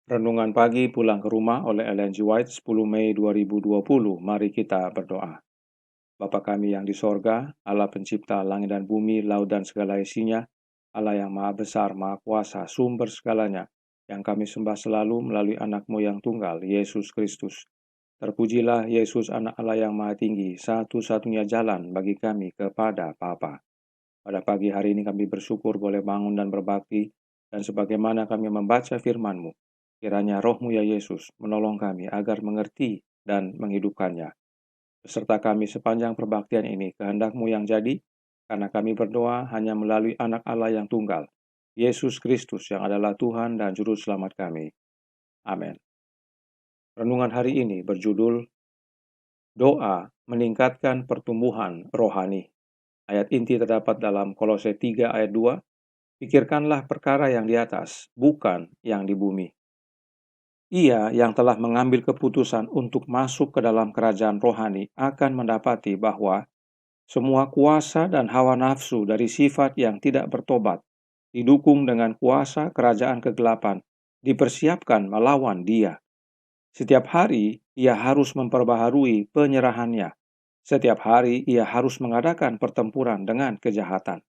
Renungan pagi pulang ke rumah oleh Ellen G. White 10 Mei 2020. Mari kita berdoa. Bapa kami yang di sorga, Allah pencipta langit dan bumi, laut dan segala isinya, Allah yang maha besar, maha kuasa, sumber segalanya, yang kami sembah selalu melalui anak-Mu yang tunggal, Yesus Kristus. Terpujilah Yesus anak Allah yang maha tinggi, satu-satunya jalan bagi kami kepada Bapa. Pada pagi hari ini kami bersyukur boleh bangun dan berbakti, dan sebagaimana kami membaca firman-Mu, kiranya Roh-Mu ya Yesus menolong kami agar mengerti dan menghidupkannya. Beserta kami sepanjang perbaktian ini, kehendak-Mu yang jadi, karena kami berdoa hanya melalui anak Allah yang tunggal, Yesus Kristus yang adalah Tuhan dan Juru Selamat kami. Amin. Renungan hari ini berjudul Doa Meningkatkan Pertumbuhan Rohani. Ayat inti terdapat dalam Kolose 3 ayat 2. Pikirkanlah perkara yang di atas, bukan yang di bumi. Ia yang telah mengambil keputusan untuk masuk ke dalam kerajaan rohani akan mendapati bahwa semua kuasa dan hawa nafsu dari sifat yang tidak bertobat, didukung dengan kuasa kerajaan kegelapan, dipersiapkan melawan dia. Setiap hari ia harus memperbaharui penyerahannya. Setiap hari ia harus mengadakan pertempuran dengan kejahatan.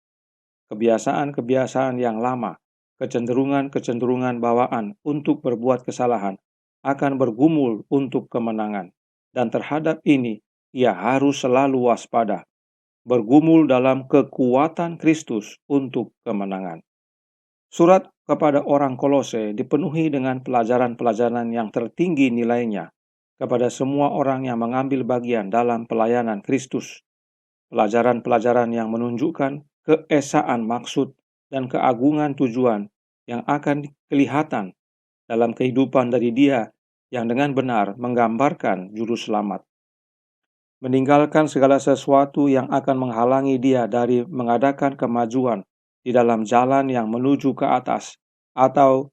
Kebiasaan-kebiasaan yang lama, kecenderungan-kecenderungan bawaan untuk berbuat kesalahan akan bergumul untuk kemenangan. Dan terhadap ini, ia harus selalu waspada, bergumul dalam kekuatan Kristus untuk kemenangan. Surat kepada orang Kolose dipenuhi dengan pelajaran-pelajaran yang tertinggi nilainya kepada semua orang yang mengambil bagian dalam pelayanan Kristus. Pelajaran-pelajaran yang menunjukkan keesaan maksud dan keagungan tujuan yang akan kelihatan dalam kehidupan dari Dia yang dengan benar menggambarkan juru selamat. Meninggalkan segala sesuatu yang akan menghalangi Dia dari mengadakan kemajuan di dalam jalan yang menuju ke atas, atau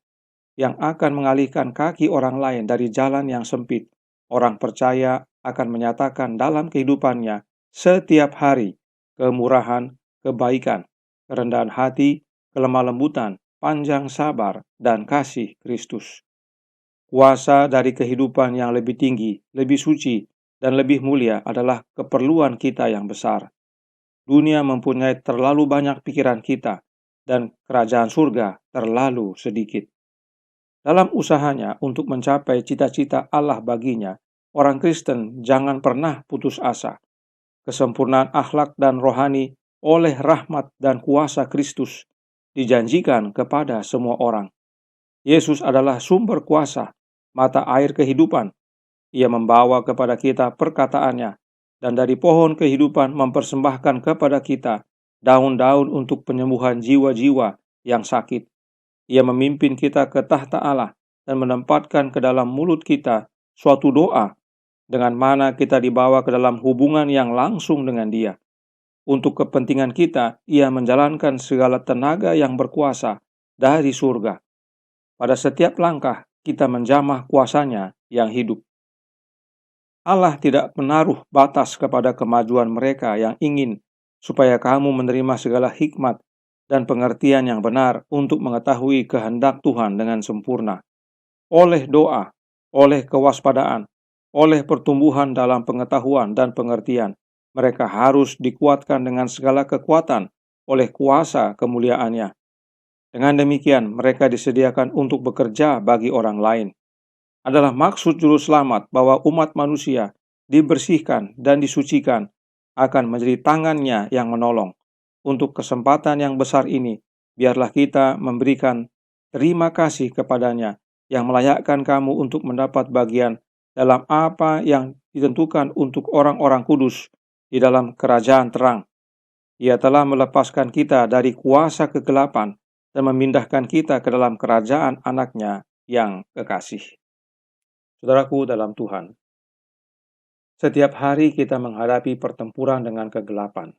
yang akan mengalihkan kaki orang lain dari jalan yang sempit. Orang percaya akan menyatakan dalam kehidupannya setiap hari kemurahan, kebaikan, kerendahan hati, kelemah lembutan, panjang sabar, dan kasih Kristus. Kuasa dari kehidupan yang lebih tinggi, lebih suci, dan lebih mulia adalah keperluan kita yang besar. Dunia mempunyai terlalu banyak pikiran kita, dan kerajaan surga terlalu sedikit. Dalam usahanya untuk mencapai cita-cita Allah baginya, orang Kristen jangan pernah putus asa. Kesempurnaan akhlak dan rohani oleh rahmat dan kuasa Kristus dijanjikan kepada semua orang. Yesus adalah sumber kuasa, mata air kehidupan. Ia membawa kepada kita perkataannya, dan dari pohon kehidupan mempersembahkan kepada kita daun-daun untuk penyembuhan jiwa-jiwa yang sakit. Ia memimpin kita ke tahta Allah dan menempatkan ke dalam mulut kita suatu doa dengan mana kita dibawa ke dalam hubungan yang langsung dengan Dia. Untuk kepentingan kita, Ia menjalankan segala tenaga yang berkuasa dari surga. Pada setiap langkah, kita menjamah kuasanya yang hidup. Allah tidak menaruh batas kepada kemajuan mereka yang ingin supaya kamu menerima segala hikmat dan pengertian yang benar untuk mengetahui kehendak Tuhan dengan sempurna. Oleh doa, oleh kewaspadaan, oleh pertumbuhan dalam pengetahuan dan pengertian, mereka harus dikuatkan dengan segala kekuatan oleh kuasa kemuliaannya. Dengan demikian, mereka disediakan untuk bekerja bagi orang lain. Adalah maksud juru selamat bahwa umat manusia dibersihkan dan disucikan akan menjadi tangannya yang menolong. Untuk kesempatan yang besar ini, biarlah kita memberikan terima kasih kepadanya yang melayakkan kamu untuk mendapat bagian dalam apa yang ditentukan untuk orang-orang kudus di dalam kerajaan terang. Ia telah melepaskan kita dari kuasa kegelapan dan memindahkan kita ke dalam kerajaan anaknya yang kekasih. Saudaraku dalam Tuhan, setiap hari kita menghadapi pertempuran dengan kegelapan.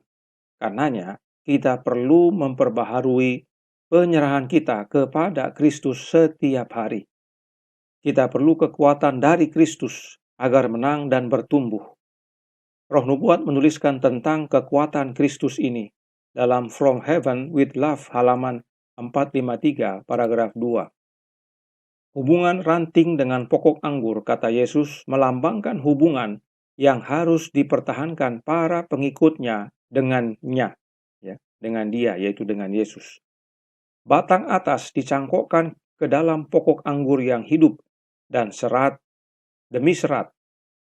Karenanya, kita perlu memperbaharui penyerahan kita kepada Kristus setiap hari. Kita perlu kekuatan dari Kristus agar menang dan bertumbuh. Roh Nubuat menuliskan tentang kekuatan Kristus ini dalam From Heaven with Love halaman 453 paragraf 2. Hubungan ranting dengan pokok anggur, kata Yesus, melambangkan hubungan yang harus dipertahankan para pengikutnya dengannya, ya, dengan dia, yaitu dengan Yesus. Batang atas dicangkokkan ke dalam pokok anggur yang hidup, dan serat demi serat,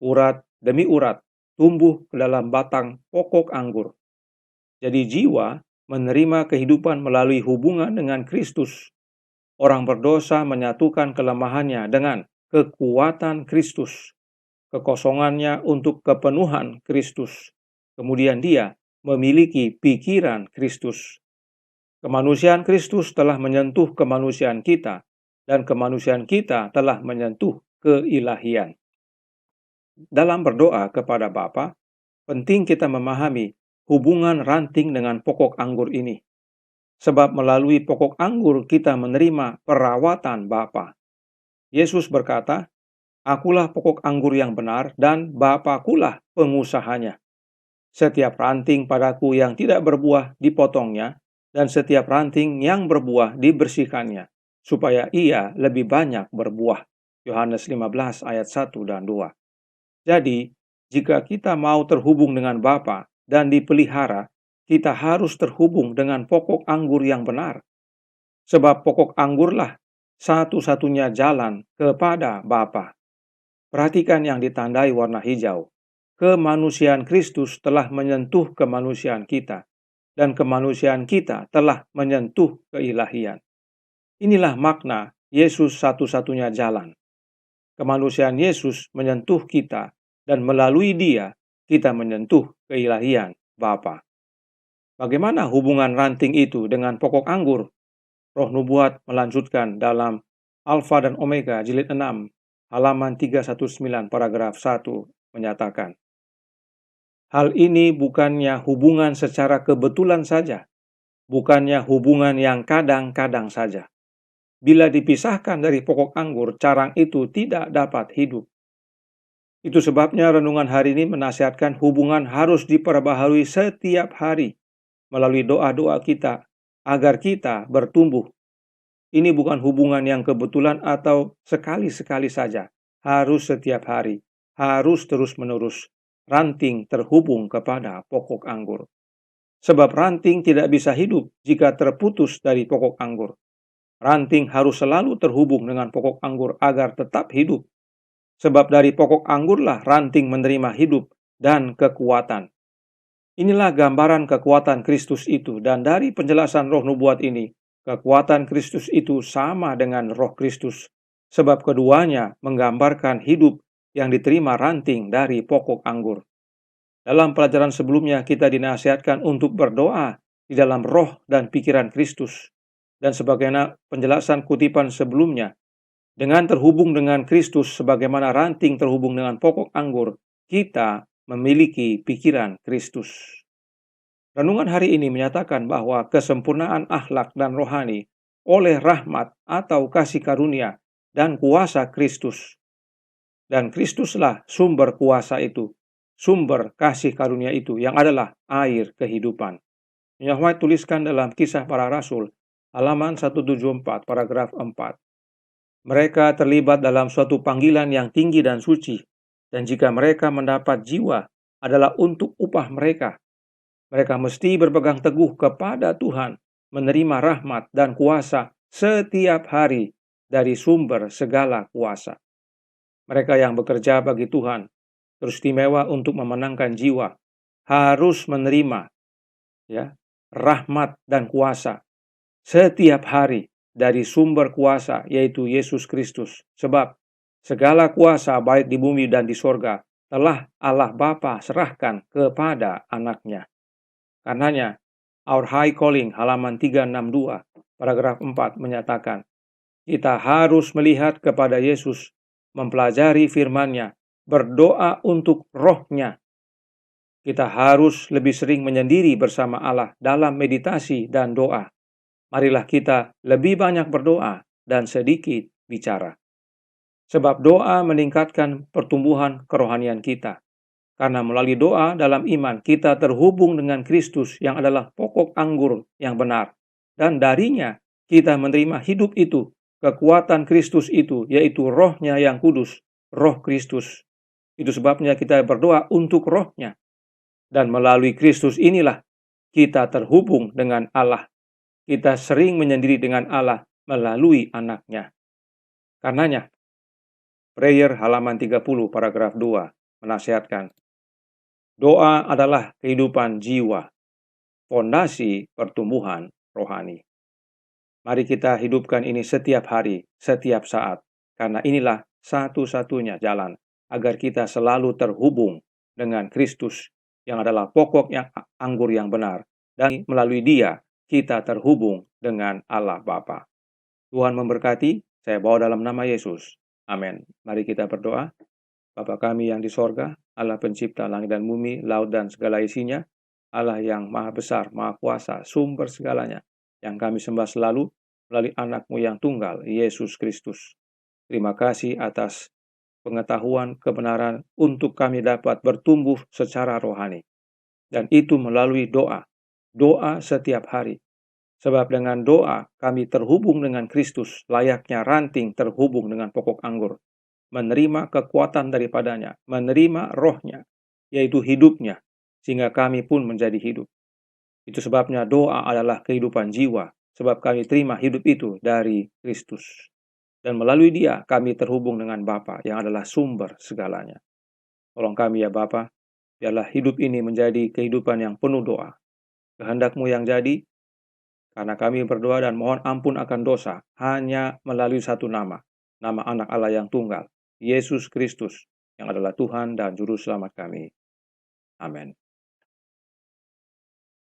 urat demi urat, tumbuh ke dalam batang pokok anggur. Jadi jiwa menerima kehidupan melalui hubungan dengan Kristus. Orang berdosa menyatukan kelemahannya dengan kekuatan Kristus, kekosongannya untuk kepenuhan Kristus. Kemudian dia memiliki pikiran Kristus. Kemanusiaan Kristus telah menyentuh kemanusiaan kita, dan kemanusiaan kita telah menyentuh keilahian. Dalam berdoa kepada Bapa, penting kita memahami hubungan ranting dengan pokok anggur ini. Sebab melalui pokok anggur kita menerima perawatan Bapa. Yesus berkata, "Akulah pokok anggur yang benar dan Bapakulah pengusahanya. Setiap ranting padaku yang tidak berbuah dipotongnya, dan setiap ranting yang berbuah dibersihkannya, supaya ia lebih banyak berbuah." Yohanes 15 ayat 1 dan 2. Jadi, jika kita mau terhubung dengan Bapa dan dipelihara, kita harus terhubung dengan pokok anggur yang benar. Sebab pokok anggurlah satu-satunya jalan kepada Bapa. Perhatikan yang ditandai warna hijau. Kemanusiaan Kristus telah menyentuh kemanusiaan kita, dan kemanusiaan kita telah menyentuh keilahian. Inilah makna Yesus satu-satunya jalan. Kemanusiaan Yesus menyentuh kita, dan melalui Dia kita menyentuh keilahian Bapa. Bagaimana hubungan ranting itu dengan pokok anggur? Roh Nubuat melanjutkan dalam Alfa dan Omega jilid 6, halaman 319 paragraf 1 menyatakan, hal ini bukannya hubungan secara kebetulan saja, bukannya hubungan yang kadang-kadang saja. Bila dipisahkan dari pokok anggur, carang itu tidak dapat hidup. Itu sebabnya renungan hari ini menasihatkan hubungan harus diperbaharui setiap hari melalui doa-doa kita agar kita bertumbuh. Ini bukan hubungan yang kebetulan atau sekali-sekali saja. Harus setiap hari, harus terus-menerus. Ranting terhubung kepada pokok anggur. Sebab ranting tidak bisa hidup jika terputus dari pokok anggur. Ranting harus selalu terhubung dengan pokok anggur agar tetap hidup. Sebab dari pokok anggurlah ranting menerima hidup dan kekuatan. Inilah gambaran kekuatan Kristus itu, dan dari penjelasan Roh Nubuat ini, kekuatan Kristus itu sama dengan Roh Kristus, sebab keduanya menggambarkan hidup yang diterima ranting dari pokok anggur. Dalam pelajaran sebelumnya kita dinasihatkan untuk berdoa di dalam roh dan pikiran Kristus. Dan sebagaimana penjelasan kutipan sebelumnya, dengan terhubung dengan Kristus sebagaimana ranting terhubung dengan pokok anggur, kita memiliki pikiran Kristus. Renungan hari ini menyatakan bahwa kesempurnaan akhlak dan rohani oleh rahmat atau kasih karunia dan kuasa Kristus. Dan Kristuslah sumber kuasa itu, sumber kasih karunia itu yang adalah air kehidupan. Nyonya White tuliskan dalam Kisah Para Rasul, halaman 174, paragraf 4. Mereka terlibat dalam suatu panggilan yang tinggi dan suci, dan jika mereka mendapat jiwa adalah untuk upah mereka. Mereka mesti berpegang teguh kepada Tuhan, menerima rahmat dan kuasa setiap hari dari sumber segala kuasa. Mereka yang bekerja bagi Tuhan, teristimewa untuk memenangkan jiwa, harus menerima rahmat dan kuasa setiap hari dari sumber kuasa, yaitu Yesus Kristus. Sebab segala kuasa baik di bumi dan di sorga telah Allah Bapa serahkan kepada anaknya. Karenanya, Our High Calling halaman 362 paragraf 4 menyatakan, kita harus melihat kepada Yesus, mempelajari firman-Nya, berdoa untuk roh-Nya. Kita harus lebih sering menyendiri bersama Allah dalam meditasi dan doa. Marilah kita lebih banyak berdoa dan sedikit bicara. Sebab doa meningkatkan pertumbuhan kerohanian kita. Karena melalui doa dalam iman kita terhubung dengan Kristus yang adalah pokok anggur yang benar. Dan darinya kita menerima hidup itu kekuatan Kristus itu, yaitu rohnya yang kudus, roh Kristus. Itu sebabnya kita berdoa untuk rohnya. Dan melalui Kristus inilah kita terhubung dengan Allah. Kita sering menyendiri dengan Allah melalui anaknya. Karenanya, Prayer halaman 30 paragraf 2 menasihatkan, doa adalah kehidupan jiwa, fondasi pertumbuhan rohani. Mari kita hidupkan ini setiap hari, setiap saat, karena inilah satu-satunya jalan agar kita selalu terhubung dengan Kristus yang adalah pokok yang anggur yang benar, dan melalui Dia kita terhubung dengan Allah Bapa. Tuhan memberkati, saya bawa dalam nama Yesus. Amin. Mari kita berdoa. Bapa kami yang di sorga, Allah pencipta langit dan bumi, laut dan segala isinya, Allah yang maha besar, maha kuasa, sumber segalanya, yang kami sembah selalu melalui anak-Mu yang tunggal, Yesus Kristus. Terima kasih atas pengetahuan kebenaran untuk kami dapat bertumbuh secara rohani. Dan itu melalui doa, doa setiap hari. Sebab dengan doa kami terhubung dengan Kristus, layaknya ranting terhubung dengan pokok anggur. Menerima kekuatan daripadanya, menerima rohnya, yaitu hidupnya, sehingga kami pun menjadi hidup. Itu sebabnya doa adalah kehidupan jiwa, sebab kami terima hidup itu dari Kristus. Dan melalui Dia kami terhubung dengan Bapa yang adalah sumber segalanya. Tolong kami ya Bapa, biarlah hidup ini menjadi kehidupan yang penuh doa. Kehendak-Mu yang jadi, karena kami berdoa dan mohon ampun akan dosa hanya melalui satu nama, nama anak Allah yang tunggal, Yesus Kristus, yang adalah Tuhan dan Juru Selamat kami. Amin.